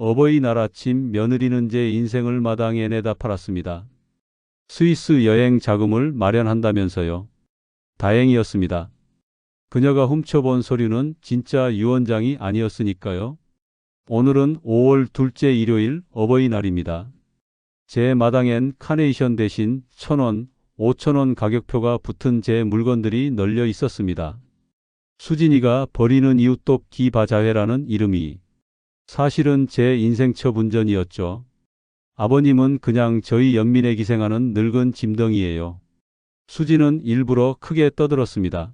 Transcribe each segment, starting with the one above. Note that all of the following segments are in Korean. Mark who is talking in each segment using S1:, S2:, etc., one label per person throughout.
S1: 어버이날 아침 며느리는 제 인생을 마당에 내다 팔았습니다. 스위스 여행 자금을 마련한다면서요. 다행이었습니다. 그녀가 훔쳐본 서류는 진짜 유언장이 아니었으니까요. 오늘은 5월 둘째 일요일 어버이날입니다. 제 마당엔 카네이션 대신 1,000원, 5,000원 가격표가 붙은 제 물건들이 널려 있었습니다. 수진이가 버리는 이웃돕 기바자회라는 이름이 사실은 제 인생 첫 운전이었죠. 아버님은 그냥 저희 연민에 기생하는 늙은 짐덩이예요. 수진은 일부러 크게 떠들었습니다.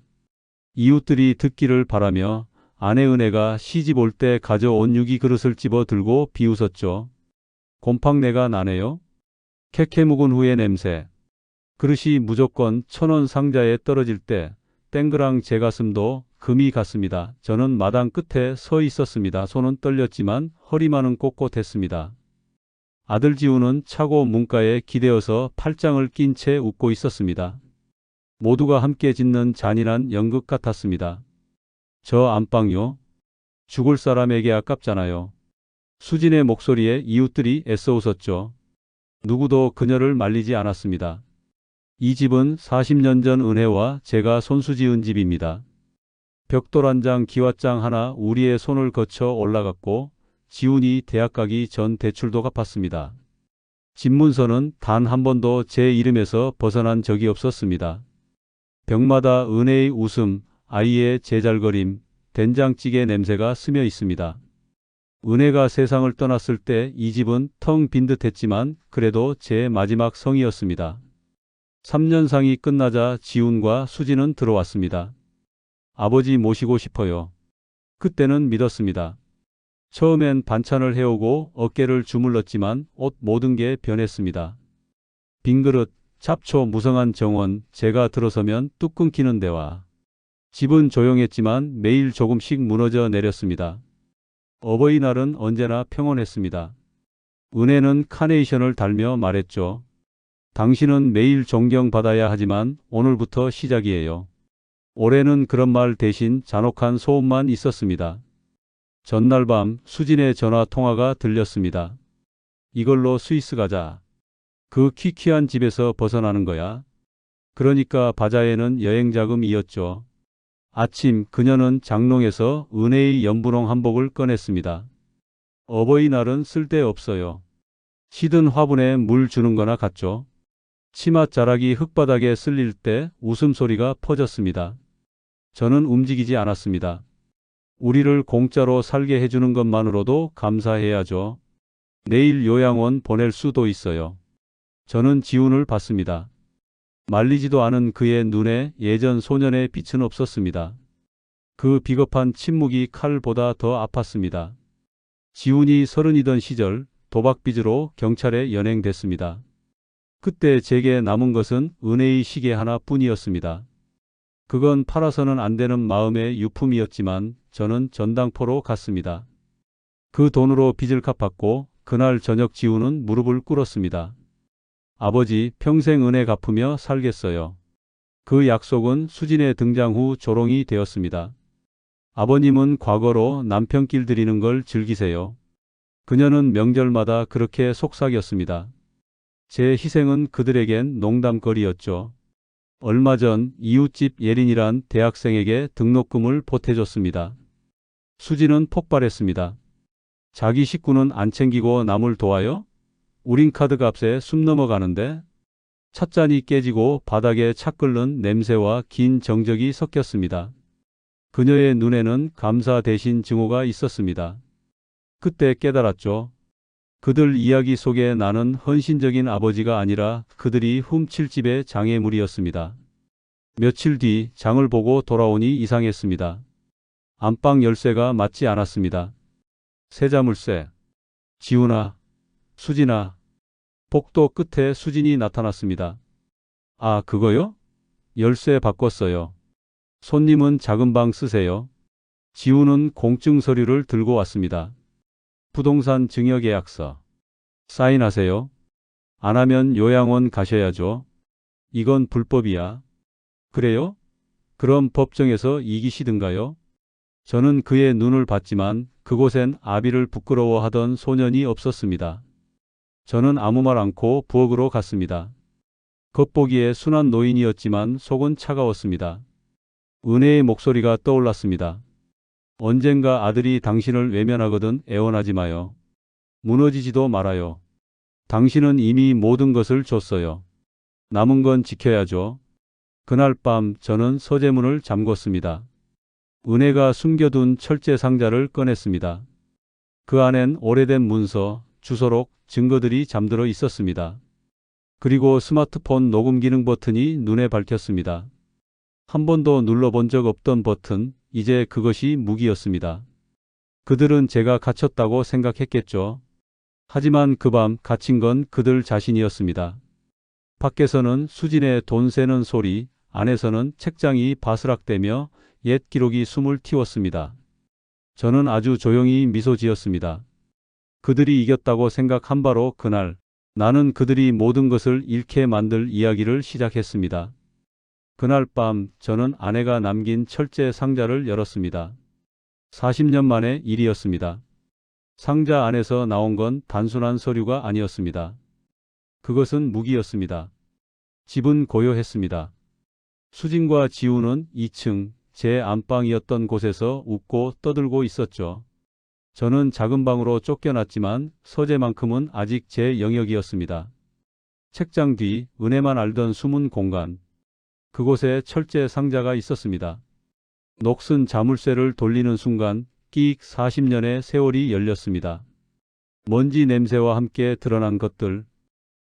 S1: 이웃들이 듣기를 바라며 아내 은혜가 시집 올 때 가져온 유기 그릇을 집어 들고 비웃었죠. 곰팡내가 나네요. 캐캐 묵은 후의 냄새. 그릇이 무조건 1,000원 상자에 떨어질 때 땡그랑 제 가슴도 금이 갔습니다. 저는 마당 끝에 서 있었습니다. 손은 떨렸지만 허리만은 꼿꼿했습니다. 아들 지우는 차고 문가에 기대어서 팔짱을 낀 채 웃고 있었습니다. 모두가 함께 짓는 잔인한 연극 같았습니다. 저 안방요? 죽을 사람에게 아깝잖아요. 수진의 목소리에 이웃들이 애써 웃었죠. 누구도 그녀를 말리지 않았습니다. 이 집은 40년 전 은혜와 제가 손수지은 집입니다. 벽돌 한 장 기와장 하나 우리의 손을 거쳐 올라갔고 지훈이 대학 가기 전 대출도 갚았습니다. 집문서는 단 한 번도 제 이름에서 벗어난 적이 없었습니다. 벽마다 은혜의 웃음, 아이의 제잘거림, 된장찌개 냄새가 스며 있습니다. 은혜가 세상을 떠났을 때 이 집은 텅 빈 듯했지만 그래도 제 마지막 성이었습니다. 3년상이 끝나자 지훈과 수진은 들어왔습니다. 아버지 모시고 싶어요. 그때는 믿었습니다. 처음엔 반찬을 해오고 어깨를 주물렀지만 옷 모든 게 변했습니다. 빈 그릇, 잡초 무성한 정원, 제가 들어서면 뚝 끊기는 대화. 집은 조용했지만 매일 조금씩 무너져 내렸습니다. 어버이날은 언제나 평온했습니다. 은혜는 카네이션을 달며 말했죠. 당신은 매일 존경받아야 하지만 오늘부터 시작이에요. 올해는 그런 말 대신 잔혹한 소음만 있었습니다. 전날 밤 수진의 전화 통화가 들렸습니다. 이걸로 스위스 가자. 그 키키한 집에서 벗어나는 거야. 그러니까 바자회는 여행자금이었죠. 아침 그녀는 장롱에서 은혜의 연분홍 한복을 꺼냈습니다. 어버이날은 쓸데없어요. 시든 화분에 물 주는 거나 같죠. 치맛 자락이 흙바닥에 쓸릴 때 웃음소리가 퍼졌습니다. 저는 움직이지 않았습니다. 우리를 공짜로 살게 해주는 것만으로도 감사해야죠. 내일 요양원 보낼 수도 있어요. 저는 지훈을 봤습니다. 말리지도 않은 그의 눈에 예전 소년의 빛은 없었습니다. 그 비겁한 침묵이 칼보다 더 아팠습니다. 지훈이 30이던 시절 도박빚으로 경찰에 연행됐습니다. 그때 제게 남은 것은 은혜의 시계 하나뿐이었습니다. 그건 팔아서는 안 되는 마음의 유품이었지만 저는 전당포로 갔습니다. 그 돈으로 빚을 갚았고 그날 저녁 지훈은 무릎을 꿇었습니다. 아버지, 평생 은혜 갚으며 살겠어요. 그 약속은 수진의 등장 후 조롱이 되었습니다. 아버님은 과거로 남편길 들이는 걸 즐기세요. 그녀는 명절마다 그렇게 속삭였습니다. 제 희생은 그들에겐 농담거리였죠. 얼마 전 이웃집 예린이란 대학생에게 등록금을 보태줬습니다. 수진은 폭발했습니다. 자기 식구는 안 챙기고 남을 도와요? 우린 카드값에 숨 넘어가는데? 찻잔이 깨지고 바닥에 차 끓는 냄새와 긴 정적이 섞였습니다. 그녀의 눈에는 감사 대신 증오가 있었습니다. 그때 깨달았죠. 그들 이야기 속에 나는 헌신적인 아버지가 아니라 그들이 훔칠 집의 장애물이었습니다. 며칠 뒤 장을 보고 돌아오니 이상했습니다. 안방 열쇠가 맞지 않았습니다. 세자물쇠. 지훈아, 수진아. 복도 끝에 수진이 나타났습니다. 아, 그거요? 열쇠 바꿨어요. 손님은 작은 방 쓰세요. 지훈은 공증 서류를 들고 왔습니다. 부동산 증여계약서. 사인하세요. 안 하면 요양원 가셔야죠. 이건 불법이야. 그래요? 그럼 법정에서 이기시든가요? 저는 그의 눈을 봤지만 그곳엔 아비를 부끄러워하던 소년이 없었습니다. 저는 아무 말 않고 부엌으로 갔습니다. 겉보기에 순한 노인이었지만 속은 차가웠습니다. 은혜의 목소리가 떠올랐습니다. 언젠가 아들이 당신을 외면하거든 애원하지 마요. 무너지지도 말아요. 당신은 이미 모든 것을 줬어요. 남은 건 지켜야죠. 그날 밤 저는 서재문을 잠궜습니다. 은혜가 숨겨둔 철제 상자를 꺼냈습니다. 그 안엔 오래된 문서, 주소록, 증거들이 잠들어 있었습니다. 그리고 스마트폰 녹음 기능 버튼이 눈에 밝혔습니다. 한 번도 눌러본 적 없던 버튼, 이제 그것이 무기였습니다. 그들은 제가 갇혔다고 생각했겠죠. 하지만 그 밤 갇힌 건 그들 자신이었습니다. 밖에서는 수진의 돈 세는 소리, 안에서는 책장이 바스락대며 옛 기록이 숨을 틔웠습니다. 저는 아주 조용히 미소 지었습니다. 그들이 이겼다고 생각한 바로 그날, 나는 그들이 모든 것을 잃게 만들 이야기를 시작했습니다. 그날 밤 저는 아내가 남긴 철제 상자를 열었습니다. 40년 만의 일이었습니다. 상자 안에서 나온 건 단순한 서류가 아니었습니다. 그것은 무기였습니다. 집은 고요했습니다. 수진과 지우는 2층 제 안방이었던 곳에서 웃고 떠들고 있었죠. 저는 작은 방으로 쫓겨났지만 서재만큼은 아직 제 영역이었습니다. 책장 뒤 은혜만 알던 숨은 공간. 그곳에 철제 상자가 있었습니다. 녹슨 자물쇠를 돌리는 순간 끼익 40년의 세월이 열렸습니다. 먼지 냄새와 함께 드러난 것들.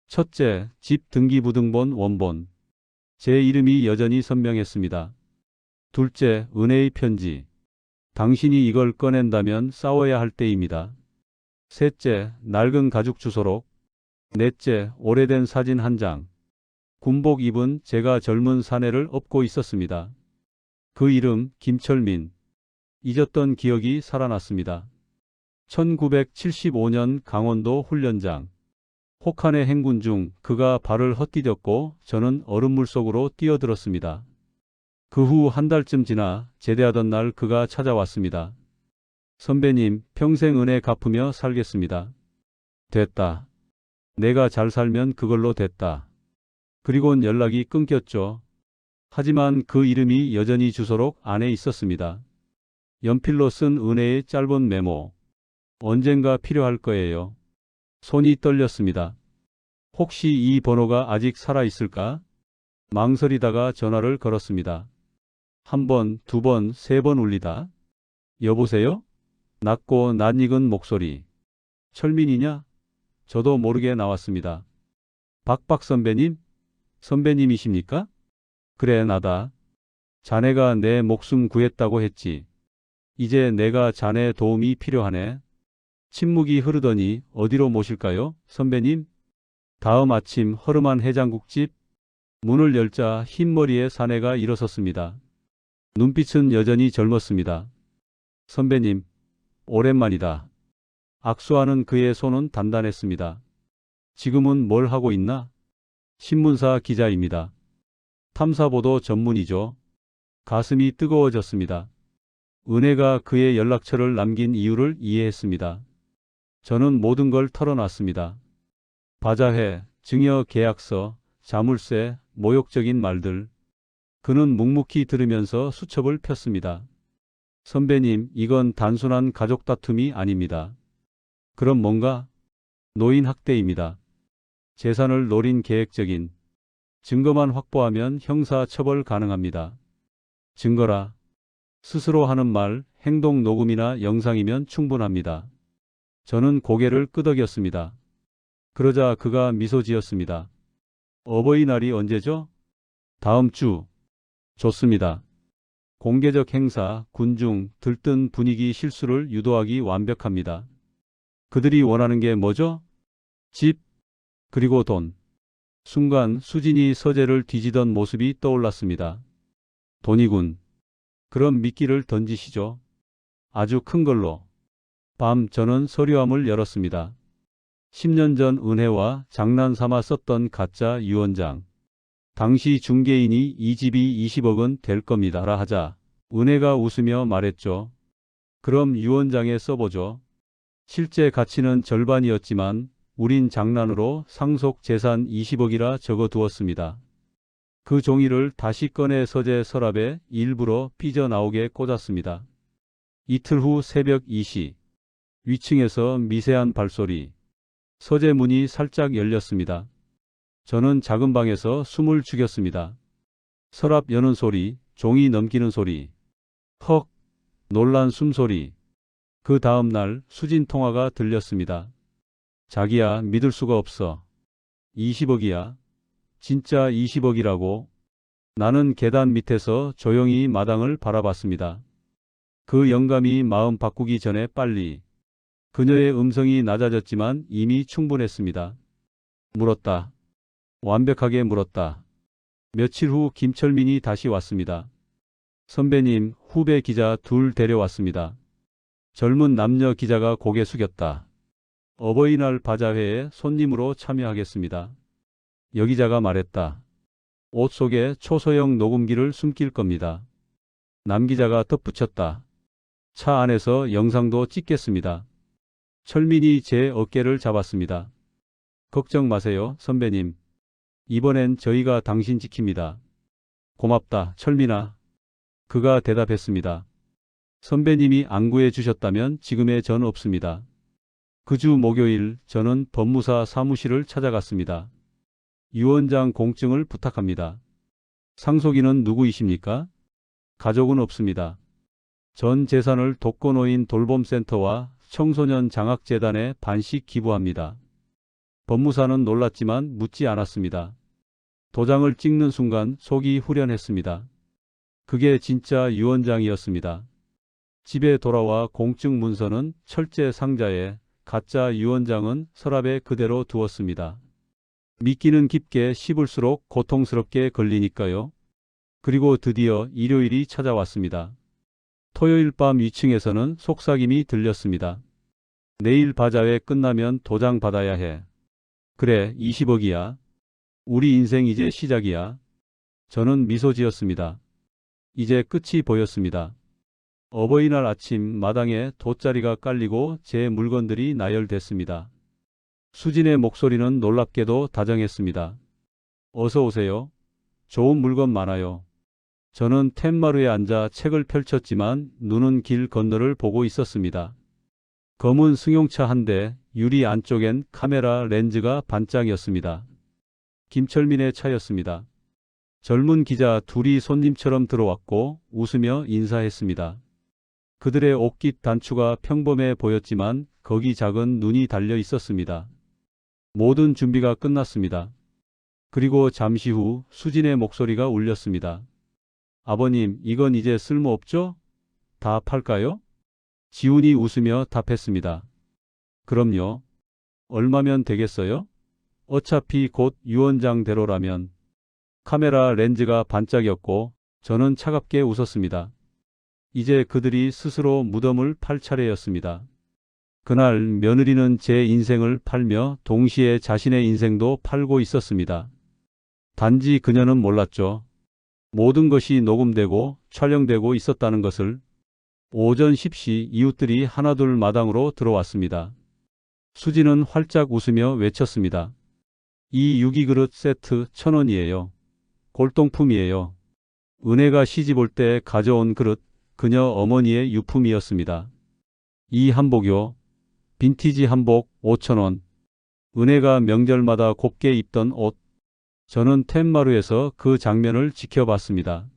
S1: 첫째, 집 등기부등본 원본. 제 이름이 여전히 선명했습니다. 둘째, 은혜의 편지. 당신이 이걸 꺼낸다면 싸워야 할 때입니다. 셋째, 낡은 가죽 주소록. 넷째, 오래된 사진 한 장. 군복 입은 제가 젊은 사내를 업고 있었습니다. 그 이름 김철민. 잊었던 기억이 살아났습니다. 1975년 강원도 훈련장. 혹한의 행군 중 그가 발을 헛디뎠고 저는 얼음물 속으로 뛰어들었습니다. 그 후 한 달쯤 지나 제대하던 날 그가 찾아왔습니다. 선배님, 평생 은혜 갚으며 살겠습니다. 됐다. 내가 잘 살면 그걸로 됐다. 그리곤 연락이 끊겼죠. 하지만 그 이름이 여전히 주소록 안에 있었습니다. 연필로 쓴 은혜의 짧은 메모. 언젠가 필요할 거예요. 손이 떨렸습니다. 혹시 이 번호가 아직 살아있을까? 망설이다가 전화를 걸었습니다. 한 번, 두 번, 세 번 울리다. 여보세요? 낮고 낯익은 목소리. 철민이냐? 저도 모르게 나왔습니다. 박박 선배님? 선배님이십니까? 그래, 나다. 자네가 내 목숨 구했다고 했지. 이제 내가 자네 도움이 필요하네. 침묵이 흐르더니 어디로 모실까요, 선배님? 다음 아침 허름한 해장국집. 문을 열자 흰머리의 사내가 일어섰습니다. 눈빛은 여전히 젊었습니다. 선배님, 오랜만이다. 악수하는 그의 손은 단단했습니다. 지금은 뭘 하고 있나? 신문사 기자입니다. 탐사보도 전문이죠. 가슴이 뜨거워졌습니다. 은혜가 그의 연락처를 남긴 이유를 이해했습니다. 저는 모든 걸 털어놨습니다. 바자회, 증여 계약서, 자물쇠, 모욕적인 말들. 그는 묵묵히 들으면서 수첩을 폈습니다. 선배님, 이건 단순한 가족 다툼이 아닙니다. 그럼 뭔가? 노인 학대입니다. 재산을 노린 계획적인. 증거만 확보하면 형사 처벌 가능합니다. 증거라. 스스로 하는 말, 행동 녹음이나 영상이면 충분합니다. 저는 고개를 끄덕였습니다. 그러자 그가 미소 지었습니다. 어버이날이 언제죠? 다음 주. 좋습니다. 공개적 행사, 군중, 들뜬 분위기 실수를 유도하기 완벽합니다. 그들이 원하는 게 뭐죠? 집, 그리고 돈. 순간 수진이 서재를 뒤지던 모습이 떠올랐습니다. 돈이군. 그럼 미끼를 던지시죠. 아주 큰 걸로. 밤 저는 서류함을 열었습니다. 10년 전 은혜와 장난삼아 썼던 가짜 유언장. 당시 중개인이 이 집이 20억은 될 겁니다라 하자 은혜가 웃으며 말했죠. 그럼 유언장에 써보죠. 실제 가치는 절반이었지만 우린 장난으로 상속 재산 20억이라 적어두었습니다. 그 종이를 다시 꺼내 서재 서랍에 일부러 삐져나오게 꽂았습니다. 이틀 후 새벽 2시. 위층에서 미세한 발소리. 서재 문이 살짝 열렸습니다. 저는 작은 방에서 숨을 죽였습니다. 서랍 여는 소리, 종이 넘기는 소리. 헉! 놀란 숨소리. 그 다음 날 수진 통화가 들렸습니다. 자기야, 믿을 수가 없어. 20억이야. 진짜 20억이라고. 나는 계단 밑에서 조용히 마당을 바라봤습니다. 그 영감이 마음 바꾸기 전에 빨리. 그녀의 음성이 낮아졌지만 이미 충분했습니다. 물었다. 완벽하게 물었다. 며칠 후 김철민이 다시 왔습니다. 선배님, 후배 기자 둘 데려왔습니다. 젊은 남녀 기자가 고개 숙였다. 어버이날 바자회에 손님으로 참여하겠습니다. 여 기자가 말했다. 옷 속에 초소형 녹음기를 숨길 겁니다. 남 기자가 덧붙였다. 차 안에서 영상도 찍겠습니다. 철민이 제 어깨를 잡았습니다. 걱정 마세요, 선배님. 이번엔 저희가 당신 지킵니다. 고맙다, 철민아. 그가 대답했습니다. 선배님이 안 구해 주셨다면 지금의 전 없습니다. 그 주 목요일 저는 법무사 사무실을 찾아갔습니다. 유언장 공증을 부탁합니다. 상속인은 누구이십니까? 가족은 없습니다. 전 재산을 독거노인 돌봄센터와 청소년 장학재단에 반씩 기부합니다. 법무사는 놀랐지만 묻지 않았습니다. 도장을 찍는 순간 속이 후련했습니다. 그게 진짜 유언장이었습니다. 집에 돌아와 공증 문서는 철제 상자에, 가짜 유언장은 서랍에 그대로 두었습니다. 믿기는 깊게 씹을수록 고통스럽게 걸리니까요. 그리고 드디어 일요일이 찾아왔습니다. 토요일 밤 위층에서는 속삭임이 들렸습니다. 내일 바자회 끝나면 도장 받아야 해. 그래, 20억이야. 우리 인생 이제 시작이야. 저는 미소 지었습니다. 이제 끝이 보였습니다. 어버이날 아침 마당에 돗자리가 깔리고 제 물건들이 나열됐습니다. 수진의 목소리는 놀랍게도 다정했습니다. 어서 오세요. 좋은 물건 많아요. 저는 텐마루에 앉아 책을 펼쳤지만 눈은 길 건너를 보고 있었습니다. 검은 승용차 한 대, 유리 안쪽엔 카메라 렌즈가 반짝이었습니다. 김철민의 차였습니다. 젊은 기자 둘이 손님처럼 들어왔고 웃으며 인사했습니다. 그들의 옷깃 단추가 평범해 보였지만 거기 작은 눈이 달려 있었습니다. 모든 준비가 끝났습니다. 그리고 잠시 후 수진의 목소리가 울렸습니다. 아버님, 이건 이제 쓸모없죠? 다 팔까요? 지훈이 웃으며 답했습니다. 그럼요. 얼마면 되겠어요? 어차피 곧 유언장대로라면. 카메라 렌즈가 반짝였고 저는 차갑게 웃었습니다. 이제 그들이 스스로 무덤을 팔 차례였습니다. 그날 며느리는 제 인생을 팔며 동시에 자신의 인생도 팔고 있었습니다. 단지 그녀는 몰랐죠. 모든 것이 녹음되고 촬영되고 있었다는 것을. 오전 10시 이웃들이 하나둘 마당으로 들어왔습니다. 수지는 활짝 웃으며 외쳤습니다. 이 유기그릇 세트 1,000원이에요. 골동품이에요. 은혜가 시집 올 때 가져온 그릇, 그녀 어머니의 유품이었습니다. 이 한복요. 빈티지 한복 5,000원. 은혜가 명절마다 곱게 입던 옷. 저는 텐마루에서 그 장면을 지켜봤습니다.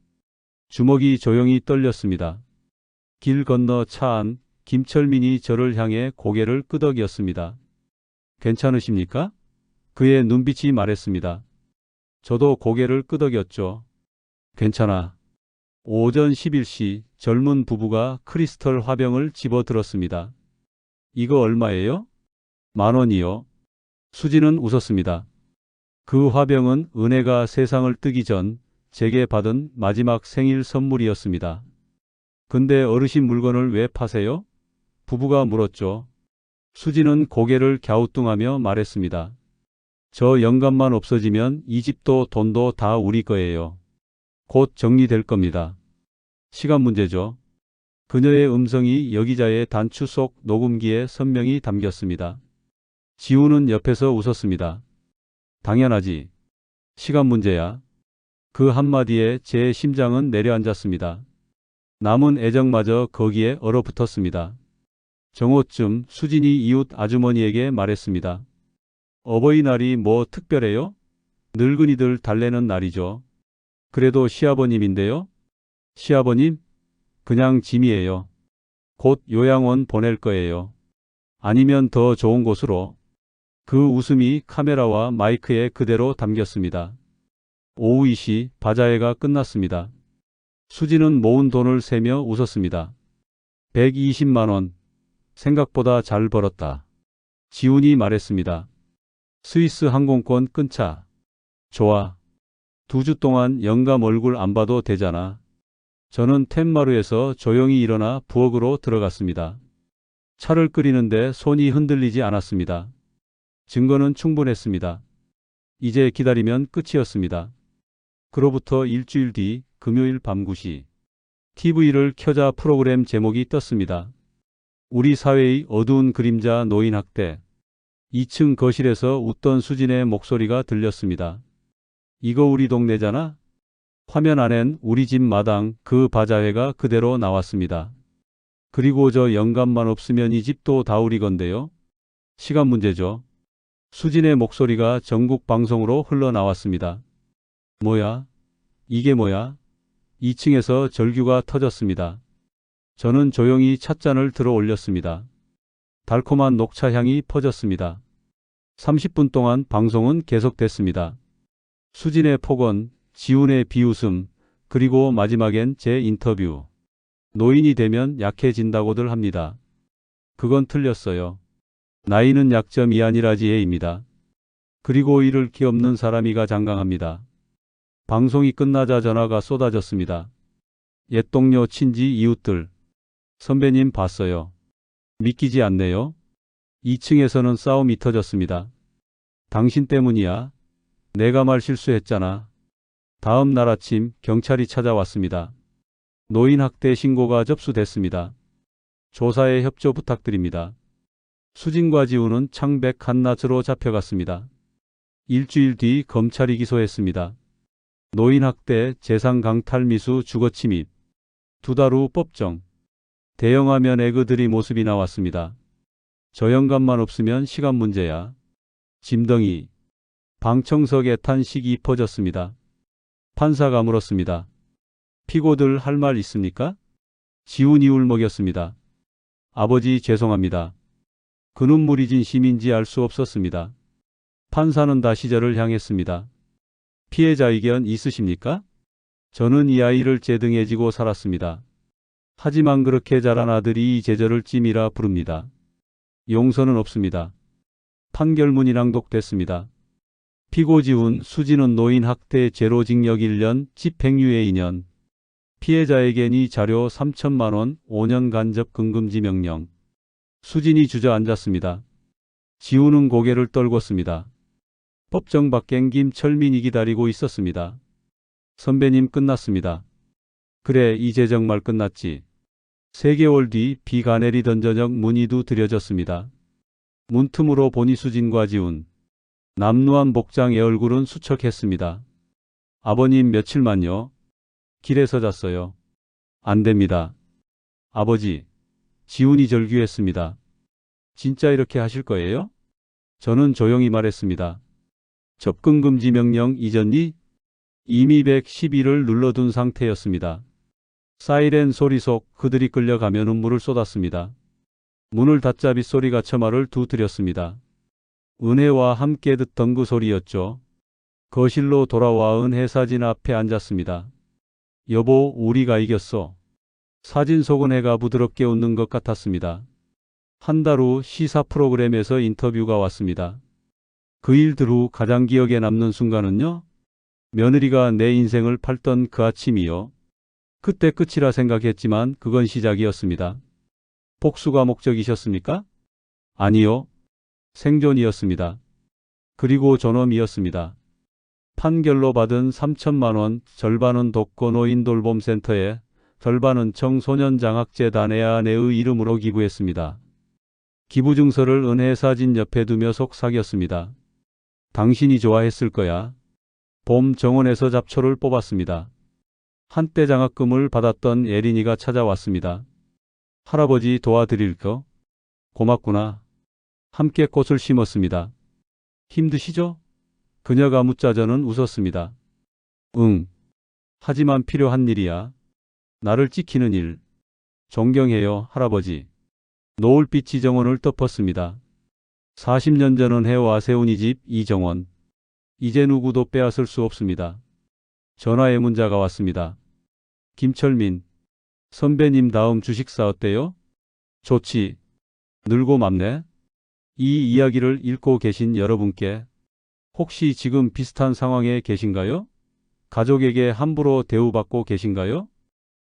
S1: 주먹이 조용히 떨렸습니다. 길 건너 차 안, 김철민이 저를 향해 고개를 끄덕였습니다. 괜찮으십니까? 그의 눈빛이 말했습니다. 저도 고개를 끄덕였죠. 괜찮아. 오전 11시 젊은 부부가 크리스털 화병을 집어들었습니다. 이거 얼마예요? 10,000원이요. 수지는 웃었습니다. 그 화병은 은혜가 세상을 뜨기 전 제게 받은 마지막 생일 선물이었습니다. 근데 어르신 물건을 왜 파세요? 부부가 물었죠. 수지는 고개를 갸우뚱하며 말했습니다. 저 영감만 없어지면 이 집도 돈도 다 우리 거예요. 곧 정리될 겁니다. 시간 문제죠. 그녀의 음성이 여기자의 단추 속 녹음기에 선명히 담겼습니다. 지우는 옆에서 웃었습니다. 당연하지. 시간 문제야. 그 한마디에 제 심장은 내려앉았습니다. 남은 애정마저 거기에 얼어붙었습니다. 정오쯤 수진이 이웃 아주머니에게 말했습니다. 어버이날이 뭐 특별해요? 늙은이들 달래는 날이죠. 그래도 시아버님인데요? 시아버님? 그냥 짐이에요. 곧 요양원 보낼 거예요. 아니면 더 좋은 곳으로. 그 웃음이 카메라와 마이크에 그대로 담겼습니다. 오후 2시 바자회가 끝났습니다. 수지는 모은 돈을 세며 웃었습니다. 120만 원. 생각보다 잘 벌었다. 지훈이 말했습니다. 스위스 항공권 끊자. 좋아. 2주 동안 영감 얼굴 안 봐도 되잖아. 저는 텐마루에서 조용히 일어나 부엌으로 들어갔습니다. 차를 끓이는데 손이 흔들리지 않았습니다. 증거는 충분했습니다. 이제 기다리면 끝이었습니다. 그로부터 일주일 뒤 금요일 밤 9시 TV를 켜자 프로그램 제목이 떴습니다. 우리 사회의 어두운 그림자 노인학대. 2층 거실에서 웃던 수진의 목소리가 들렸습니다. 이거 우리 동네잖아? 화면 안엔 우리 집 마당 그 바자회가 그대로 나왔습니다. 그리고 저 영감만 없으면 이 집도 다 우리 건데요. 시간 문제죠. 수진의 목소리가 전국 방송으로 흘러나왔습니다. 뭐야? 이게 뭐야? 2층에서 절규가 터졌습니다. 저는 조용히 찻잔을 들어 올렸습니다. 달콤한 녹차 향이 퍼졌습니다. 30분 동안 방송은 계속됐습니다. 수진의 폭언, 지훈의 비웃음, 그리고 마지막엔 제 인터뷰. 노인이 되면 약해진다고들 합니다. 그건 틀렸어요. 나이는 약점이 아니라 지혜입니다. 그리고 이를 기 없는 사람이가 장강합니다. 방송이 끝나자 전화가 쏟아졌습니다. 옛 동료, 친지, 이웃들. 선배님 봤어요. 믿기지 않네요. 2층에서는 싸움이 터졌습니다. 당신 때문이야. 내가 말 실수했잖아. 다음 날 아침 경찰이 찾아왔습니다. 노인학대 신고가 접수됐습니다. 조사에 협조 부탁드립니다. 수진과 지우는 창백 한낮으로 잡혀갔습니다. 일주일 뒤 검찰이 기소했습니다. 노인학대, 재산 강탈, 미수, 주거침입. 2달 후 법정. 대형화면에 그들이 모습이 나왔습니다. 저 영감만 없으면 시간 문제야. 짐덩이. 방청석에 탄식이 퍼졌습니다. 판사가 물었습니다. 피고들 할 말 있습니까? 지훈이 울먹였습니다. 아버지 죄송합니다. 그 눈물이 진심인지 알 수 없었습니다. 판사는 다시 저를 향했습니다. 피해자 의견 있으십니까? 저는 이 아이를 제 등에 지고 살았습니다. 하지만 그렇게 자란 아들이 이 제절을 찜이라 부릅니다. 용서는 없습니다. 판결문이 낭독됐습니다. 피고 지훈, 수진은 노인 학대 죄로 징역 1년, 집행유예 2년. 피해자에겐 이 자료 3천만 원, 5년 간접 금금지 명령. 수진이 주저앉았습니다. 지훈은 고개를 떨궜습니다. 법정 밖엔 김철민이 기다리고 있었습니다. 선배님 끝났습니다. 그래, 이제 정말 끝났지. 3개월 뒤 비가 내리던 저녁 문이도 드려졌습니다. 문틈으로 보니 수진과 지훈. 남루한 복장에 얼굴은 수척했습니다. 아버님 며칠만요. 길에서 잤어요. 안 됩니다. 아버지. 지훈이 절규했습니다. 진짜 이렇게 하실 거예요? 저는 조용히 말했습니다. 접근금지 명령 잊었니? 이미 112를 눌러둔 상태였습니다. 사이렌 소리 속 그들이 끌려가며 눈물을 쏟았습니다. 문을 닫자 빗소리가 처마를 두드렸습니다. 은혜와 함께 듣던 그 소리였죠. 거실로 돌아와 은혜 사진 앞에 앉았습니다. 여보, 우리가 이겼어. 사진 속 은혜가 부드럽게 웃는 것 같았습니다. 한 달 후 시사 프로그램에서 인터뷰가 왔습니다. 그 일들 후 가장 기억에 남는 순간은요? 며느리가 내 인생을 팔던 그 아침이요. 그때 끝이라 생각했지만 그건 시작이었습니다. 복수가 목적이셨습니까? 아니요. 생존이었습니다. 그리고 존엄이었습니다. 판결로 받은 3천만 원 절반은 독거 노인 돌봄센터에, 절반은 청소년장학재단 애아내의 이름으로 기부했습니다. 기부증서를 은혜 사진 옆에 두며 속삭였습니다. 당신이 좋아했을 거야. 봄 정원에서 잡초를 뽑았습니다. 한때 장학금을 받았던 예린이가 찾아왔습니다. 할아버지 도와드릴까? 고맙구나. 함께 꽃을 심었습니다. 힘드시죠? 그녀가 묻자 저는 웃었습니다. 응. 하지만 필요한 일이야. 나를 지키는 일. 존경해요, 할아버지. 노을빛이 정원을 덮었습니다. 40년 전은 해와 세운 이 집, 이 정원. 이제 누구도 빼앗을 수 없습니다. 전화의 문자가 왔습니다. 김철민. 선배님 다음 주식사 어때요? 좋지. 늘고 맙네. 이 이야기를 읽고 계신 여러분께 혹시 지금 비슷한 상황에 계신가요? 가족에게 함부로 대우받고 계신가요?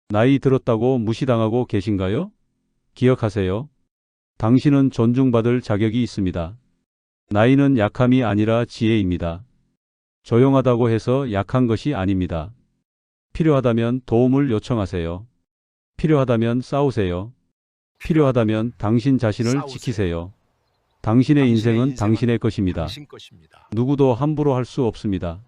S1: 나이 들었다고 무시당하고 계신가요? 기억하세요. 당신은 존중받을 자격이 있습니다. 나이는 약함이 아니라 지혜입니다. 조용하다고 해서 약한 것이 아닙니다. 필요하다면 도움을 요청하세요. 필요하다면 싸우세요. 필요하다면 당신 자신을 지키세요. 당신의 인생은 당신의 것입니다. 누구도 함부로 할 수 없습니다.